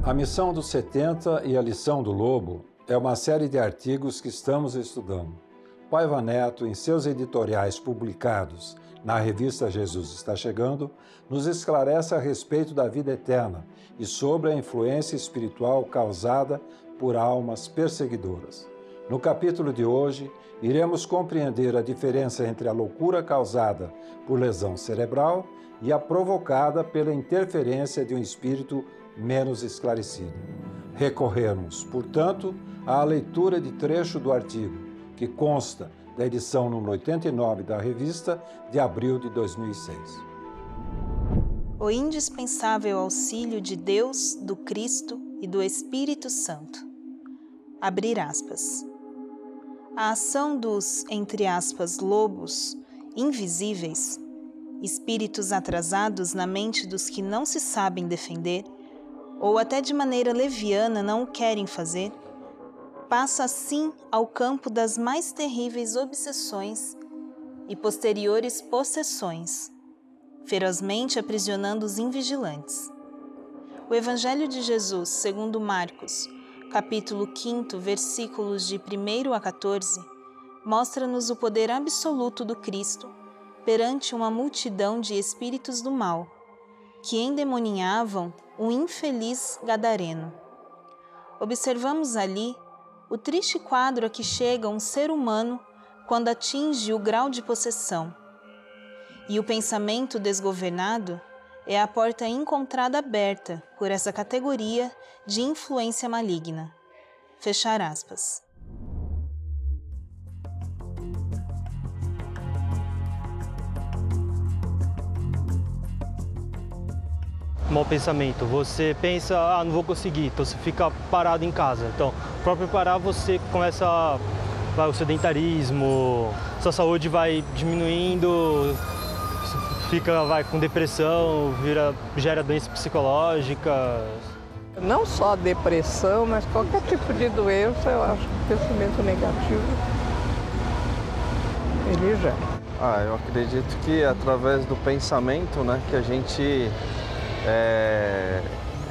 A Missão dos 70 e a Lição do Lobo é uma série de artigos que estamos estudando. Paiva Neto, em seus editoriais publicados na revista Jesus Está Chegando, nos esclarece a respeito da vida eterna e sobre a influência espiritual causada por almas perseguidoras. No capítulo de hoje, iremos compreender a diferença entre a loucura causada por lesão cerebral e a provocada pela interferência de um espírito menos esclarecido. Recorremos, portanto, à leitura de trecho do artigo, que consta da edição número 89 da revista de abril de 2006. O indispensável auxílio de Deus, do Cristo e do Espírito Santo. Abrir aspas. A ação dos, entre aspas, lobos invisíveis, espíritos atrasados na mente dos que não se sabem defender, ou até de maneira leviana não o querem fazer, passa assim ao campo das mais terríveis obsessões e posteriores possessões, ferozmente aprisionando os invigilantes. O Evangelho de Jesus, segundo Marcos, capítulo 5, versículos de 1 a 14, mostra-nos o poder absoluto do Cristo perante uma multidão de espíritos do mal, que endemoninhavam o infeliz gadareno. Observamos ali o triste quadro a que chega um ser humano quando atinge o grau de possessão. E o pensamento desgovernado é a porta encontrada aberta por essa categoria de influência maligna. Fechar aspas. Mau pensamento, você pensa, não vou conseguir, então você fica parado em casa. Então, para preparar, você começa o sedentarismo, sua saúde vai diminuindo, vai com depressão, gera doenças psicológicas. Não só depressão, mas qualquer tipo de doença, eu acho que o pensamento negativo, ele gera. Eu acredito que através do pensamento, né, que a gente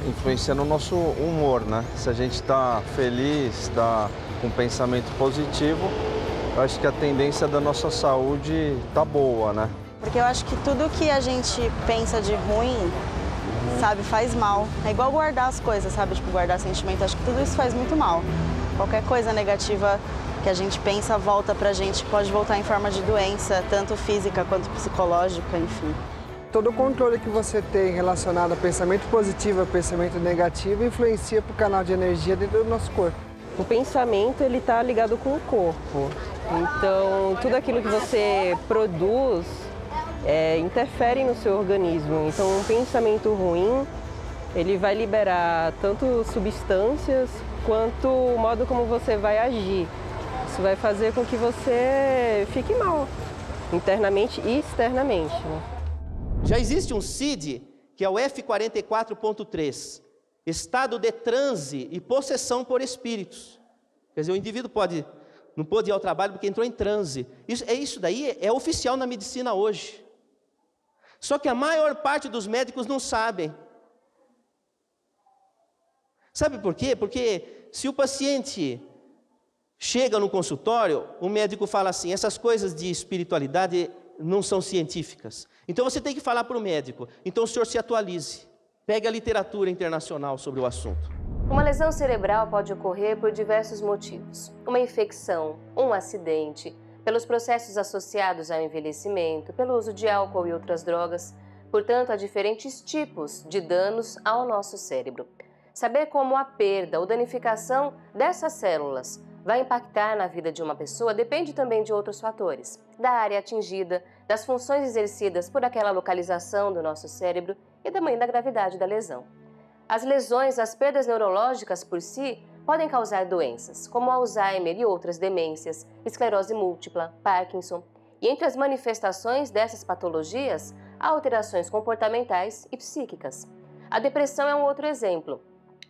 influencia no nosso humor, né? Se a gente está feliz, está com um pensamento positivo, eu acho que a tendência da nossa saúde tá boa, né? Porque eu acho que tudo que a gente pensa de ruim, sabe, faz mal. É igual guardar as coisas, sabe? Tipo, guardar sentimento. Acho que tudo isso faz muito mal. Qualquer coisa negativa que a gente pensa volta pra gente, pode voltar em forma de doença, tanto física quanto psicológica, enfim. Todo o controle que você tem relacionado a pensamento positivo e pensamento negativo influencia para o canal de energia dentro do nosso corpo. O pensamento ele está ligado com o corpo. Então, tudo aquilo que você produz interfere no seu organismo. Então, um pensamento ruim, ele vai liberar tanto substâncias quanto o modo como você vai agir. Isso vai fazer com que você fique mal, internamente e externamente, né? Já existe um CID, que é o F44.3, estado de transe e possessão por espíritos. Quer dizer, o indivíduo não pode ir ao trabalho porque entrou em transe. Isso daí é oficial na medicina hoje. Só que a maior parte dos médicos não sabem. Sabe por quê? Porque se o paciente chega no consultório, o médico fala assim, essas coisas de espiritualidade não são científicas. Então você tem que falar para o médico. Então o senhor se atualize. Pegue a literatura internacional sobre o assunto. Uma lesão cerebral pode ocorrer por diversos motivos. Uma infecção, um acidente, pelos processos associados ao envelhecimento, pelo uso de álcool e outras drogas. Portanto, há diferentes tipos de danos ao nosso cérebro. Saber como a perda ou danificação dessas células vai impactar na vida de uma pessoa depende também de outros fatores, da área atingida, das funções exercidas por aquela localização do nosso cérebro e também da gravidade da lesão. As lesões, as perdas neurológicas por si, podem causar doenças, como Alzheimer e outras demências, esclerose múltipla, Parkinson. E entre as manifestações dessas patologias, há alterações comportamentais e psíquicas. A depressão é um outro exemplo.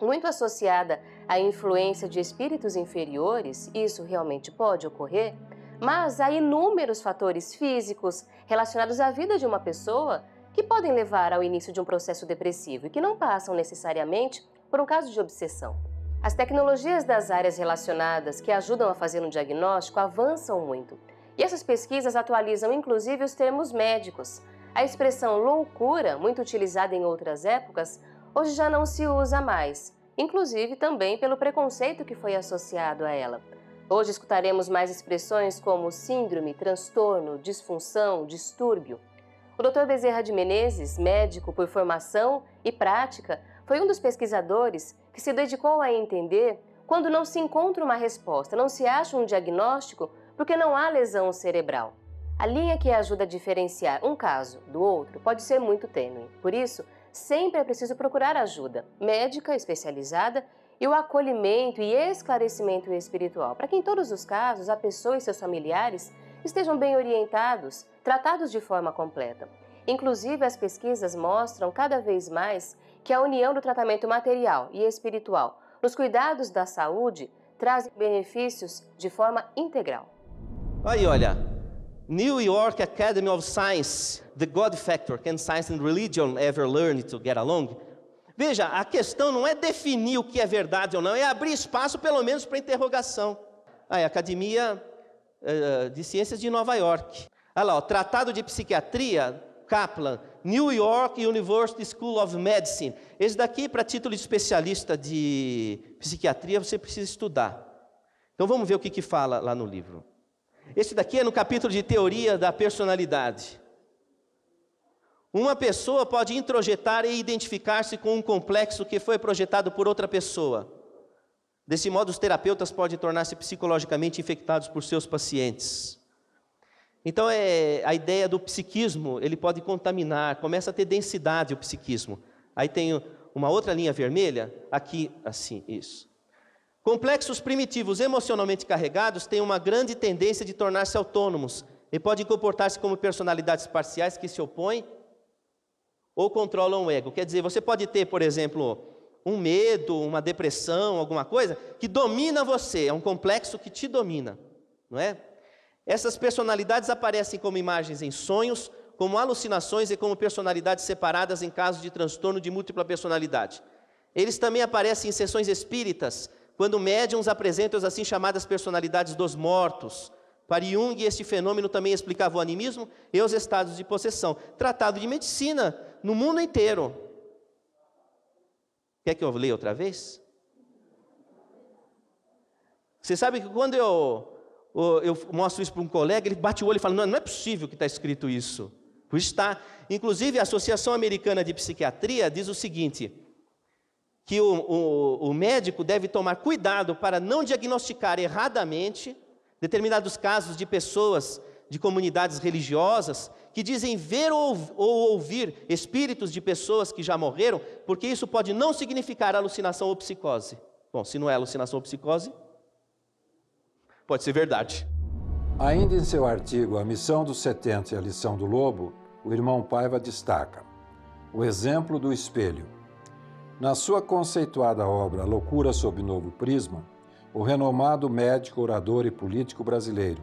Muito associada à influência de espíritos inferiores, isso realmente pode ocorrer, mas há inúmeros fatores físicos relacionados à vida de uma pessoa que podem levar ao início de um processo depressivo e que não passam necessariamente por um caso de obsessão. As tecnologias das áreas relacionadas que ajudam a fazer um diagnóstico avançam muito. E essas pesquisas atualizam inclusive os termos médicos. A expressão loucura, muito utilizada em outras épocas, hoje já não se usa mais, inclusive também pelo preconceito que foi associado a ela. Hoje escutaremos mais expressões como síndrome, transtorno, disfunção, distúrbio. O Dr. Bezerra de Menezes, médico por formação e prática, foi um dos pesquisadores que se dedicou a entender quando não se encontra uma resposta, não se acha um diagnóstico porque não há lesão cerebral. A linha que ajuda a diferenciar um caso do outro pode ser muito tênue. Por isso, sempre é preciso procurar ajuda médica especializada e o acolhimento e esclarecimento espiritual, para que em todos os casos a pessoa e seus familiares estejam bem orientados, tratados de forma completa. Inclusive, as pesquisas mostram cada vez mais que a união do tratamento material e espiritual nos cuidados da saúde traz benefícios de forma integral. Aí, olha, New York Academy of Science, The God Factor, Can Science and Religion Ever Learn to Get Along? Veja, a questão não é definir o que é verdade ou não, é abrir espaço pelo menos para interrogação. Aí, Academia de Ciências de Nova York. Olha lá, o Tratado de Psiquiatria, Kaplan, New York University School of Medicine. Esse daqui, para título de especialista de psiquiatria, você precisa estudar. Então vamos ver o que fala lá no livro. Esse daqui é no capítulo de Teoria da Personalidade. Uma pessoa pode introjetar e identificar-se com um complexo que foi projetado por outra pessoa. Desse modo, os terapeutas podem tornar-se psicologicamente infectados por seus pacientes. Então, a ideia do psiquismo, ele pode contaminar, começa a ter densidade o psiquismo. Aí tem uma outra linha vermelha, aqui, assim, isso. Complexos primitivos emocionalmente carregados têm uma grande tendência de tornar-se autônomos e podem comportar-se como personalidades parciais que se opõem ou controlam o ego. Quer dizer, você pode ter, por exemplo, um medo, uma depressão, alguma coisa que domina você, é um complexo que te domina, não é? Essas personalidades aparecem como imagens em sonhos, como alucinações e como personalidades separadas em casos de transtorno de múltipla personalidade. Eles também aparecem em sessões espíritas, quando médiuns apresentam as assim chamadas personalidades dos mortos. Para Jung, este fenômeno também explicava o animismo e os estados de possessão. Tratado de medicina no mundo inteiro. Quer que eu leia outra vez? Você sabe que quando eu mostro isso para um colega, ele bate o olho e fala, não é possível que está escrito isso. Pois está. Inclusive, a Associação Americana de Psiquiatria diz o seguinte, que o médico deve tomar cuidado para não diagnosticar erradamente determinados casos de pessoas de comunidades religiosas que dizem ver ou ouvir espíritos de pessoas que já morreram, porque isso pode não significar alucinação ou psicose. Bom, se não é alucinação ou psicose, pode ser verdade. Ainda em seu artigo A Missão dos 70 e a Lição do Lobo, o irmão Paiva destaca o exemplo do espelho. Na sua conceituada obra Loucura sob Novo Prisma, o renomado médico, orador e político brasileiro,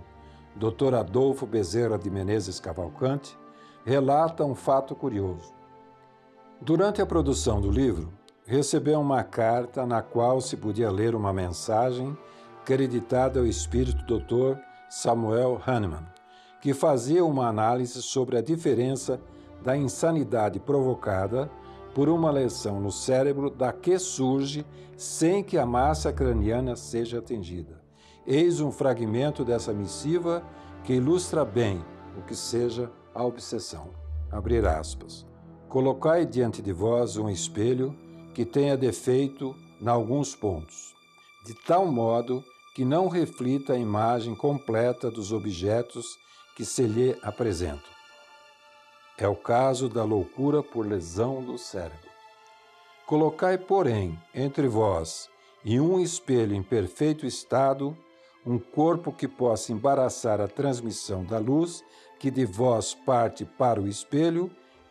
Dr. Adolfo Bezerra de Menezes Cavalcante, relata um fato curioso. Durante a produção do livro, recebeu uma carta na qual se podia ler uma mensagem creditada ao espírito Dr. Samuel Hahnemann, que fazia uma análise sobre a diferença da insanidade provocada por uma lesão no cérebro da que surge sem que a massa craniana seja atingida. Eis um fragmento dessa missiva que ilustra bem o que seja a obsessão. Abrir aspas. Colocai diante de vós um espelho que tenha defeito em alguns pontos, de tal modo que não reflita a imagem completa dos objetos que se lhe apresentam. É o caso da loucura por lesão do cérebro. Colocai, porém, entre vós e um espelho em perfeito estado, um corpo que possa embaraçar a transmissão da luz que de vós parte para o espelho,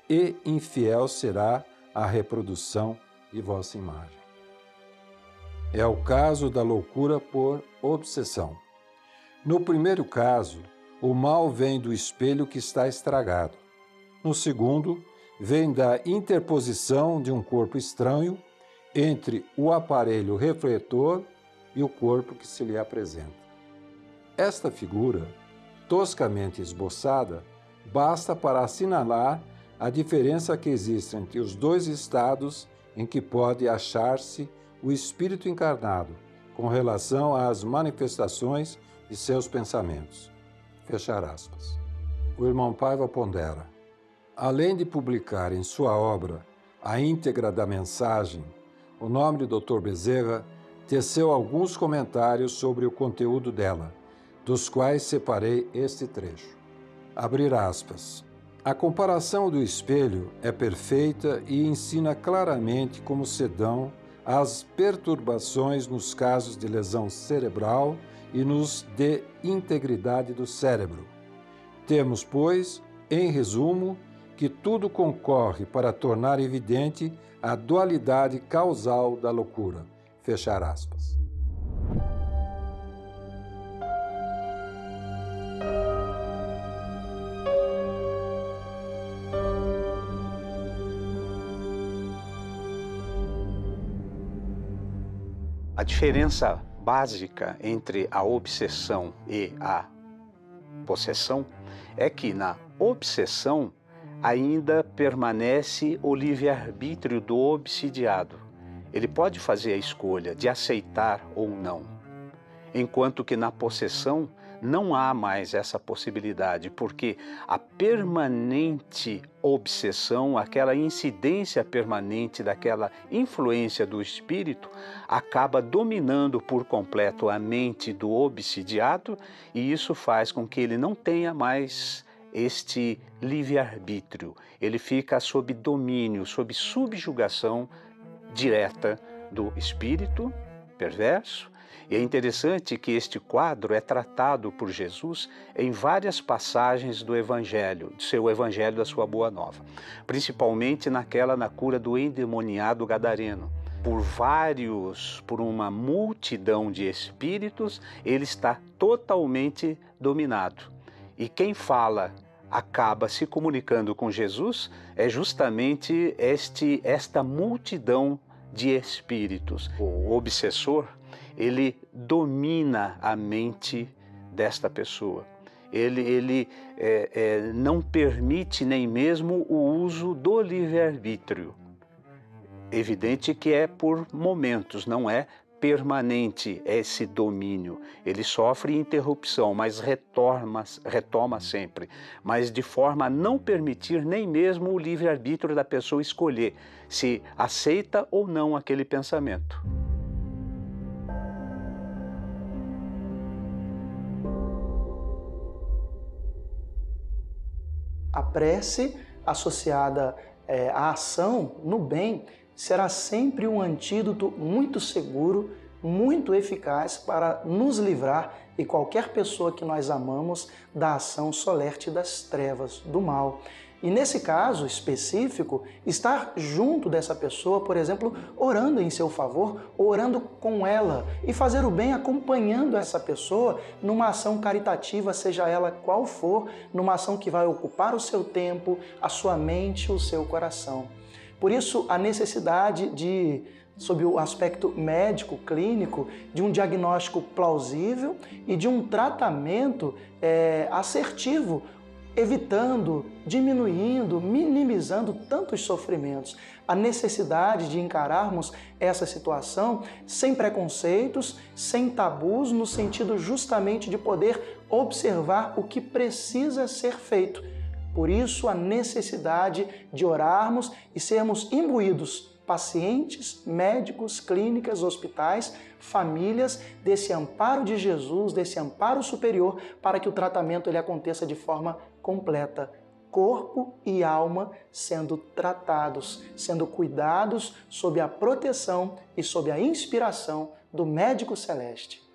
e infiel será a reprodução de vossa imagem. É o caso da loucura por obsessão. No primeiro caso, o mal vem do espelho que está estragado. No segundo, vem da interposição de um corpo estranho entre o aparelho refletor e o corpo que se lhe apresenta. Esta figura, toscamente esboçada, basta para assinalar a diferença que existe entre os dois estados em que pode achar-se o espírito encarnado com relação às manifestações de seus pensamentos. Fechar aspas. O irmão Paiva pondera: além de publicar em sua obra a íntegra da mensagem, o nobre Dr. Bezerra teceu alguns comentários sobre o conteúdo dela, dos quais separei este trecho. Abrir aspas. A comparação do espelho é perfeita e ensina claramente como se dão as perturbações nos casos de lesão cerebral e nos de integridade do cérebro. Temos, pois, em resumo, que tudo concorre para tornar evidente a dualidade causal da loucura. Fechar aspas. A diferença básica entre a obsessão e a possessão é que na obsessão ainda permanece o livre-arbítrio do obsidiado. Ele pode fazer a escolha de aceitar ou não, enquanto que na possessão não há mais essa possibilidade, porque a permanente obsessão, aquela incidência permanente daquela influência do espírito, acaba dominando por completo a mente do obsidiado, e isso faz com que ele não tenha mais este livre-arbítrio. Ele fica sob domínio, sob subjugação direta do espírito perverso. E é interessante que este quadro é tratado por Jesus em várias passagens do Evangelho, do seu Evangelho da sua Boa Nova, principalmente naquela na cura do endemoniado gadareno. Por uma multidão de espíritos, ele está totalmente dominado. E quem fala acaba se comunicando com Jesus é justamente esta multidão de espíritos. O obsessor, ele domina a mente desta pessoa. Ele não permite nem mesmo o uso do livre-arbítrio. Evidente que é por momentos, não é permanente esse domínio. Ele sofre interrupção, mas retoma sempre, mas de forma a não permitir nem mesmo o livre-arbítrio da pessoa escolher se aceita ou não aquele pensamento. A prece associada à ação no bem será sempre um antídoto muito seguro, muito eficaz para nos livrar e qualquer pessoa que nós amamos da ação solerte das trevas, do mal. E nesse caso específico, estar junto dessa pessoa, por exemplo, orando em seu favor, orando com ela e fazer o bem acompanhando essa pessoa numa ação caritativa, seja ela qual for, numa ação que vai ocupar o seu tempo, a sua mente, o seu coração. Por isso, a necessidade de, sob o aspecto médico, clínico, de um diagnóstico plausível e de um tratamento assertivo, evitando, diminuindo, minimizando tantos sofrimentos. A necessidade de encararmos essa situação sem preconceitos, sem tabus, no sentido justamente de poder observar o que precisa ser feito. Por isso, a necessidade de orarmos e sermos imbuídos, pacientes, médicos, clínicas, hospitais, famílias, desse amparo de Jesus, desse amparo superior, para que o tratamento ele aconteça de forma completa. Corpo e alma sendo tratados, sendo cuidados sob a proteção e sob a inspiração do médico celeste.